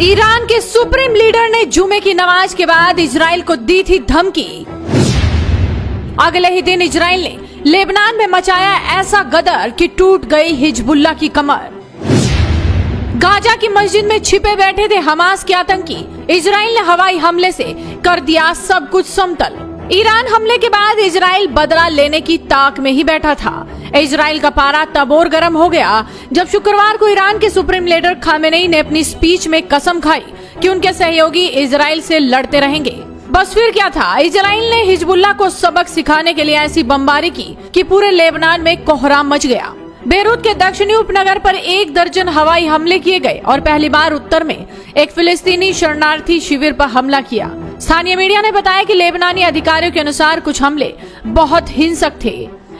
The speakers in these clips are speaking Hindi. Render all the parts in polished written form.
ईरान के सुप्रीम लीडर ने जुमे की नमाज के बाद इजराइल को दी थी धमकी। अगले ही दिन इजराइल ने लेबनान में मचाया ऐसा गदर कि टूट गई हिजबुल्लाह की कमर। गाजा की मस्जिद में छिपे बैठे थे हमास के आतंकी। इजराइल ने हवाई हमले से कर दिया सब कुछ समतल। ईरान हमले के बाद इजराइल बदला लेने की ताक में ही बैठा था। इजराइल का पारा तब और गर्म हो गया जब शुक्रवार को ईरान के सुप्रीम लीडर खामेनेई ने अपनी स्पीच में कसम खाई कि उनके सहयोगी इजराइल से लड़ते रहेंगे। बस फिर क्या था, इजराइल ने हिजबुल्लाह को सबक सिखाने के लिए ऐसी बमबारी की कि पूरे लेबनान में कोहराम मच गया। बेरूत के दक्षिणी उपनगर पर 1 दर्जन हवाई हमले किए गए और पहली बार उत्तर में एक फिलिस्तीनी शरणार्थी शिविर पर हमला किया। स्थानीय मीडिया ने बताया कि लेबनानी अधिकारियों के अनुसार कुछ हमले बहुत हिंसक थे।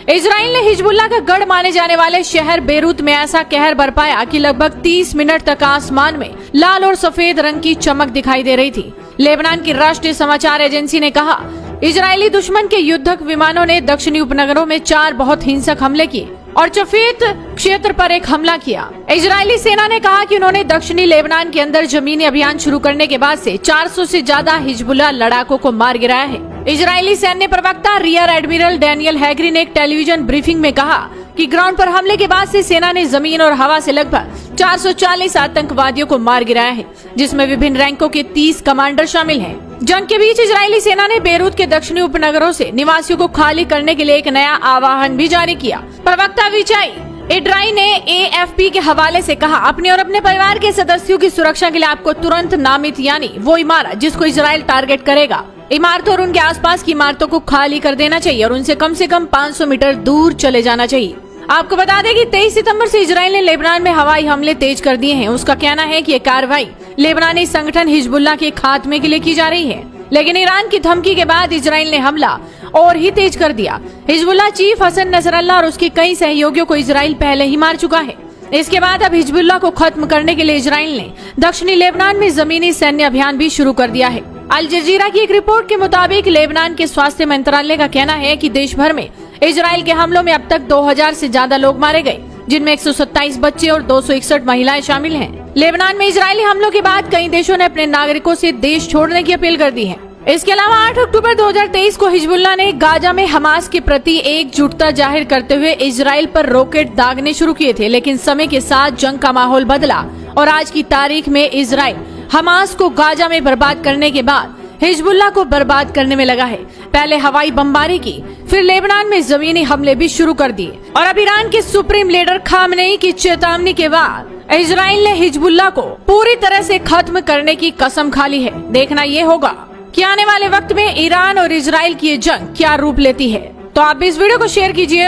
इजराइल ने हिजबुल्लाह का गढ़ माने जाने वाले शहर बेरूत में ऐसा कहर बरपाया कि लगभग 30 मिनट तक आसमान में लाल और सफेद रंग की चमक दिखाई दे रही थी। लेबनान की राष्ट्रीय समाचार एजेंसी ने कहा, इजरायली दुश्मन के युद्धक विमानों ने दक्षिणी उपनगरों में 4 बहुत हिंसक हमले किए और चफेत क्षेत्र पर एक हमला किया। इजरायली सेना ने कहा कि उन्होंने दक्षिणी लेबनान के अंदर जमीनी अभियान शुरू करने के बाद से 400 से ज्यादा हिजबुल्लाह लड़ाकों को मार गिराया है। इजरायली सैन्य प्रवक्ता रियर एडमिरल डैनियल हैगरी ने एक टेलीविजन ब्रीफिंग में कहा कि ग्राउंड पर हमले के बाद से सेना ने जमीन और हवा से लगभग 440 आतंकवादियों को मार गिराया है, जिसमें विभिन्न रैंकों के 30 कमांडर शामिल हैं। जंग के बीच इजरायली सेना ने बेरूत के दक्षिणी उपनगरों से निवासियों को खाली करने के लिए एक नया आह्वान भी जारी किया। प्रवक्ता विचाई एड्राई ने AFP के हवाले से कहा, अपने और अपने परिवार के सदस्यों की सुरक्षा के लिए आपको तुरंत नामित यानी वो इमारत जिसको इजराइल टारगेट करेगा, इमारतों और उनके आसपास की इमारतों को खाली कर देना चाहिए और उनसे कम 500 मीटर दूर चले जाना चाहिए। आपको बता दें कि 23 सितंबर से इजराइल ने लेबनान में हवाई हमले तेज कर दिए हैं। उसका कहना है कि ये कार्रवाई लेबनानी संगठन हिजबुल्लाह के खात्मे के लिए की जा रही है, लेकिन ईरान की धमकी के बाद इजराइल ने हमला और ही तेज कर दिया। हिजबुल्लाह चीफ हसन नसरल्लाह और उसके कई सहयोगियों को इजराइल पहले ही मार चुका है। इसके बाद अब हिजबुल्लाह को खत्म करने के लिए इजराइल ने दक्षिणी लेबनान में जमीनी सैन्य अभियान भी शुरू कर दिया है। अल जजीरा की एक रिपोर्ट के मुताबिक लेबनान के स्वास्थ्य मंत्रालय का कहना है कि देश भर में इजराइल के हमलों में अब तक 2000 से ज्यादा लोग मारे गए, जिनमें 127 बच्चे और 261 महिलाएं शामिल हैं। लेबनान में इजरायली हमलों के बाद कई देशों ने अपने नागरिकों से देश छोड़ने की अपील कर दी है। इसके अलावा 8 अक्टूबर 2023 को हिजबुल्लाह ने गाजा में हमास के प्रति एकजुटता जाहिर करते हुए इजराइल पर रॉकेट दागने शुरू किए थे, लेकिन समय के साथ जंग का माहौल बदला और आज की तारीख में इजराइल हमास को गाजा में बर्बाद करने के बाद हिजबुल्लाह को बर्बाद करने में लगा है। पहले हवाई बमबारी की, फिर लेबनान में जमीनी हमले भी शुरू कर दिए और अब ईरान के सुप्रीम लीडर खामेनेई की चेतावनी के बाद इजराइल ने हिजबुल्लाह को पूरी तरह से खत्म करने की कसम खा ली है। देखना ये होगा कि आने वाले वक्त में ईरान और इजराइल की ये जंग क्या रूप लेती है। तो आप भी इस वीडियो को शेयर कीजिए।